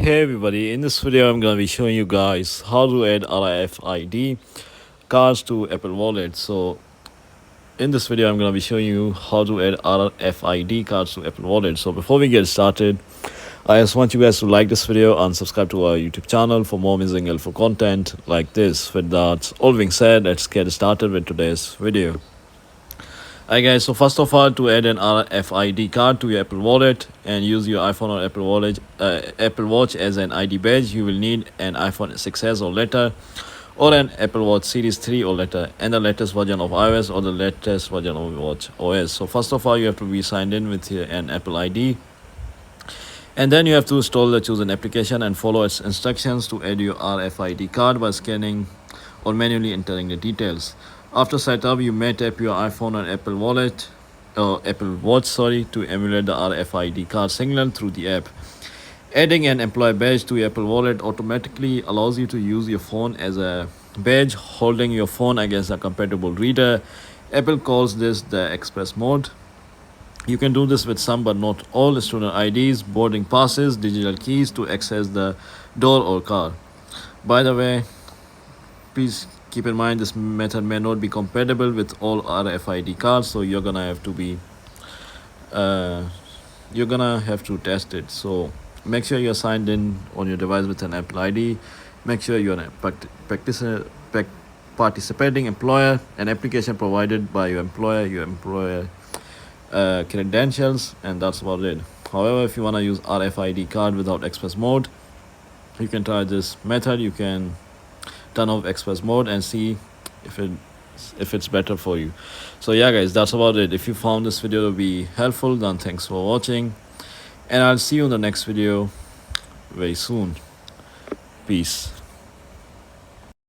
Hey everybody, in this video I'm going to be showing you guys how to add RFID cards to Apple Wallet. So in this video I'm going to be showing you how to add RFID cards to Apple Wallet. So before we get started, I just want you guys to like this video and subscribe to our YouTube channel for more amazing helpful content like this. With that all being said, let's get started with today's video. Hi guys, so first of all, to add an RFID card to your Apple Wallet and use your iPhone or Apple Watch as an ID badge, you will need an iPhone 6s or later, or an Apple Watch Series 3 or later, and the latest version of iOS or the latest version of Watch OS. So first of all, you have to be signed in with an Apple ID, and then you have to install the chosen application and follow its instructions to add your RFID card by scanning or manually entering the details. After setup, you may tap your iPhone or Apple Watch, to emulate the RFID card signal through the app. Adding an employee badge to your Apple Wallet automatically allows you to use your phone as a badge, holding your phone against a compatible reader. Apple calls this the Express mode. You can do this with some but not all student IDs, boarding passes, digital keys to access the door or car. By the way, please keep in mind this method may not be compatible with all RFID cards, so you're gonna have to test it. So make sure you're signed in on your device with an Apple ID. Make sure you're a participating employer, an application provided by your employer credentials, and that's about it. However, if you want to use RFID card without express mode, you can try this method. You can turn off express mode and see if it's better for you. So yeah guys, that's about it. If you found this video to be helpful, then thanks for watching, and I'll see you in the next video very soon. Peace.